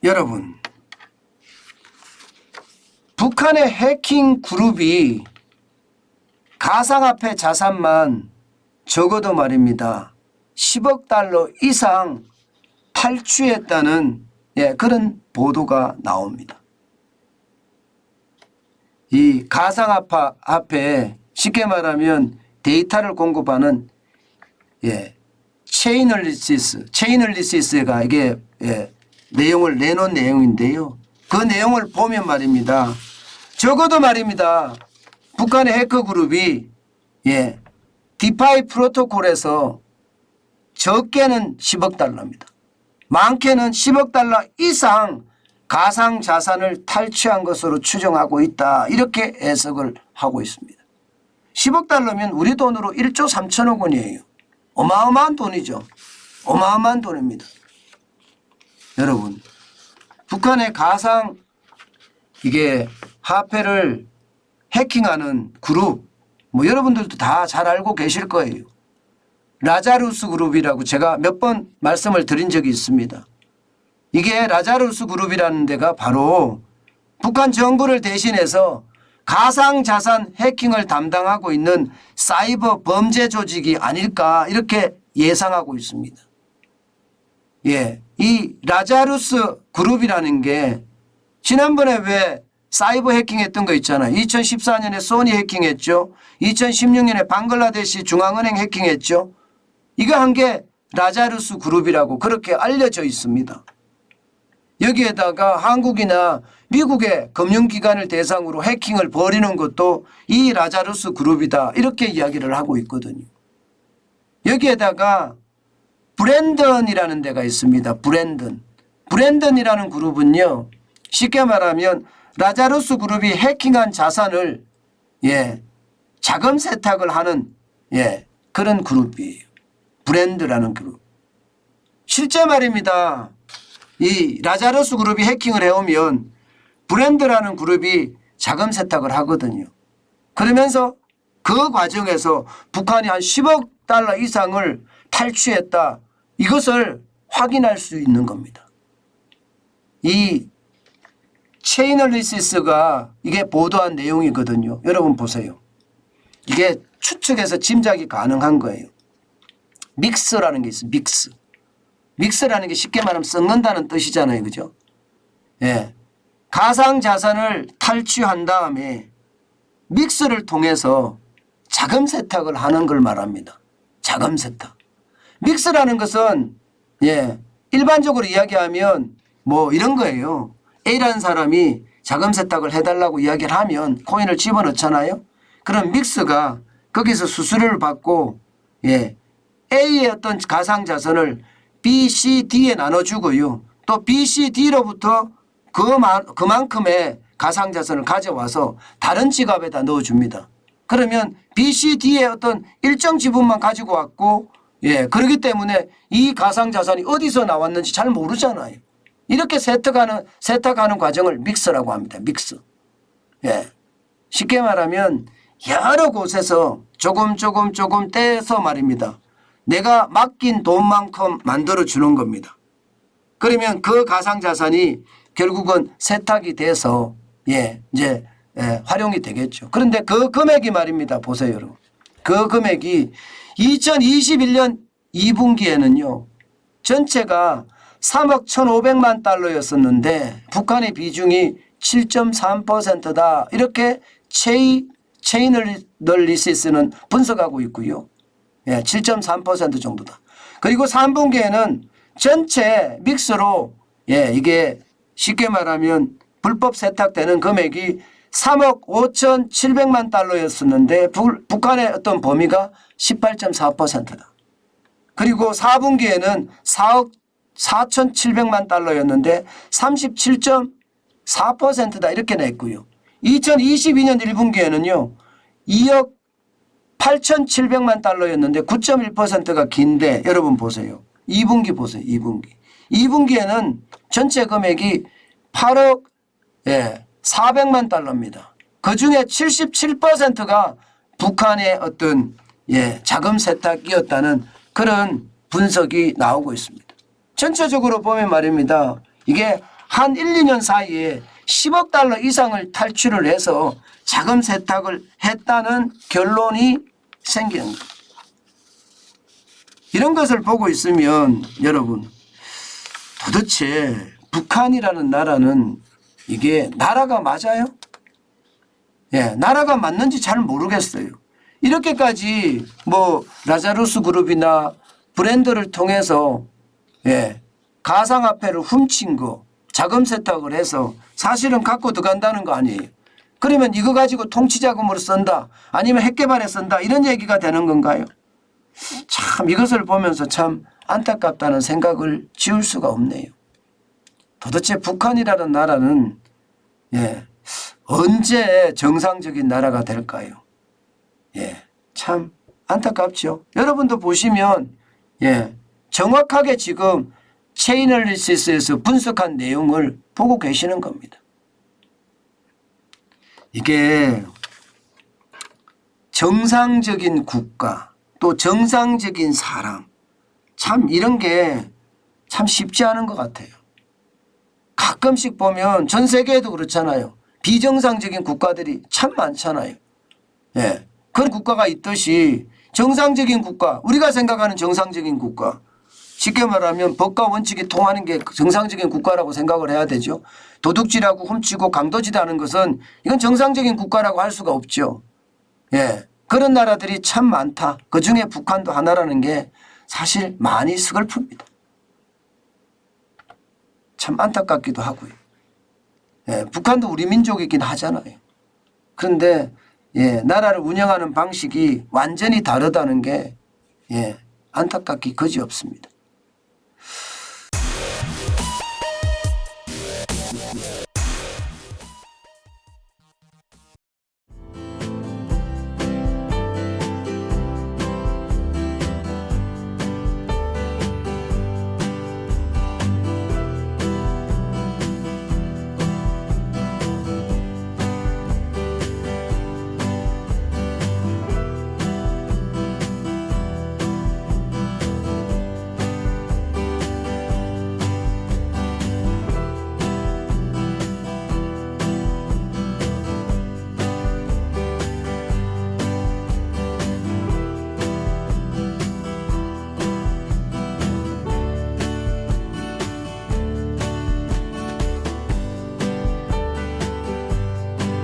여러분, 북한의 해킹 그룹이 가상화폐 자산만 적어도 말입니다 10억 달러 이상 탈취했다는 그런 보도가 나옵니다. 이 가상화폐 쉽게 말하면 데이터를 공급하는 체인얼리시스가 이게 내용을 내놓은 내용인데요. 그 내용을 보면 말입니다. 적어도 말입니다. 북한의 해커 그룹이 디파이 프로토콜에서 적게는 10억 달러입니다. 많게는 10억 달러 이상 가상 자산을 탈취한 것으로 추정하고 있다. 이렇게 해석을 하고 있습니다. 10억 달러면 우리 돈으로 1조 3천억 원이에요. 어마어마한 돈이죠. 어마어마한 돈입니다. 여러분, 북한의 가상 화폐를 해킹하는 그룹 여러분들도 다 잘 알고 계실 거예요. 라자루스 그룹이라고 제가 몇 번 말씀을 드린 적이 있습니다. 이게 라자루스 그룹이라는 데가 바로 북한 정부를 대신해서 가상자산 해킹을 담당하고 있는 사이버 범죄 조직이 아닐까 이렇게 예상하고 있습니다. 이 라자루스 그룹이라는 게 지난번에 왜 사이버 해킹했던 거 있잖아요. 2014년에 소니 해킹했죠. 2016년에 방글라데시 중앙은행 해킹했죠. 이거 한 게 라자루스 그룹이라고 그렇게 알려져 있습니다. 여기에다가 한국이나 미국의 금융기관을 대상으로 해킹을 벌이는 것도 이 라자루스 그룹이다 이렇게 이야기를 하고 있거든요. 여기에다가 브랜던이라는 데가 있습니다. 브랜던이라는 그룹은요. 쉽게 말하면 라자루스 그룹이 해킹한 자산을 자금 세탁을 하는 그런 그룹이에요. 브랜드라는 그룹. 실제 말입니다. 이 라자루스 그룹이 해킹을 해오면 브랜드라는 그룹이 자금 세탁을 하거든요. 그러면서 그 과정에서 북한이 한 10억 달러 이상을 탈취했다. 이것을 확인할 수 있는 겁니다. 이 체인얼리시스가 이게 보도한 내용이거든요. 여러분 보세요. 이게 추측해서 짐작이 가능한 거예요. 믹스라는 게 있어요. 믹스라는 게 쉽게 말하면 썩는다는 뜻이잖아요. 그죠? 가상자산을 탈취한 다음에 믹스를 통해서 자금 세탁을 하는 걸 말합니다. 자금 세탁. 믹스라는 것은 일반적으로 이야기하면 이런 거예요. A라는 사람이 자금 세탁을 해달라고 이야기를 하면 코인을 집어넣잖아요. 그럼 믹스가 거기서 수수료를 받고 A의 어떤 가상자산을 B, C, D에 나눠주고요. 또 B, C, D로부터 그만큼의 가상자산을 가져와서 다른 지갑에다 넣어줍니다. 그러면 B, C, D의 어떤 일정 지분만 가지고 왔고 그렇기 때문에 이 가상자산이 어디서 나왔는지 잘 모르잖아요. 이렇게 세탁하는 과정을 믹스라고 합니다. 믹스. 쉽게 말하면 여러 곳에서 조금 떼서 말입니다. 내가 맡긴 돈만큼 만들어 주는 겁니다. 그러면 그 가상자산이 결국은 세탁이 돼서 이제 활용이 되겠죠. 그런데 그 금액이 말입니다. 보세요, 여러분. 그 금액이 2021년 2분기에는요. 전체가 3억 1,500만 달러였었는데 북한의 비중이 7.3%다. 이렇게 체인얼리시스는 분석하고 있고요. 7.3% 정도다. 그리고 3분기에는 전체 믹스로 이게 쉽게 말하면 불법 세탁되는 금액이 3억 5,700만 달러였었는데 북한의 어떤 범위가 18.4%다. 그리고 4분기에는 4억 4,700만 달러였는데 37.4%다 이렇게 냈고요. 2022년 1분기에는요. 2억 8,700만 달러였는데 9.1%가 긴데 여러분 보세요. 2분기 보세요. 2분기에는 전체 금액이 8억 400만 달러입니다. 그중에 77%가 북한의 어떤 자금 세탁이었다는 그런 분석이 나오고 있습니다. 전체적으로 보면 말입니다. 이게 한 1, 2년 사이에 10억 달러 이상을 탈출을 해서 자금 세탁을 했다는 결론이 생기는 거예요. 이런 것을 보고 있으면 여러분 도대체 북한이라는 나라는 이게 나라가 맞아요? 예, 나라가 맞는지 잘 모르겠어요. 이렇게까지 뭐 라자루스 그룹이나 브랜드를 통해서 예, 가상화폐를 훔친 거 자금 세탁을 해서 사실은 갖고 들어간다는 거 아니에요. 그러면 이거 가지고 통치자금으로 쓴다 아니면 핵개발에 쓴다 이런 얘기가 되는 건가요? 참 이것을 보면서 참 안타깝다는 생각을 지울 수가 없네요. 도대체 북한이라는 나라는 예, 언제 정상적인 나라가 될까요? 예, 참 안타깝죠. 여러분도 보시면 예, 정확하게 지금 체인얼리시스에서 분석한 내용을 보고 계시는 겁니다. 이게 정상적인 국가 또 정상적인 사람 참 이런 게 참 쉽지 않은 것 같아요. 가끔씩 보면 전 세계에도 그렇잖아요. 비정상적인 국가들이 참 많잖아요. 예, 그런 국가가 있듯이 정상적인 국가 우리가 생각하는 정상적인 국가 쉽게 말하면 법과 원칙이 통하는 게 정상적인 국가라고 생각을 해야 되죠. 도둑질하고 훔치고 강도질하는 것은 이건 정상적인 국가라고 할 수가 없죠. 예, 그런 나라들이 참 많다. 그중에 북한도 하나라는 게 사실 많이 서글픕니다. 참 안타깝기도 하고요. 예, 북한도 우리 민족이긴 하잖아요. 그런데 예, 나라를 운영하는 방식이 완전히 다르다는 게 예, 안타깝기 거지없습니다.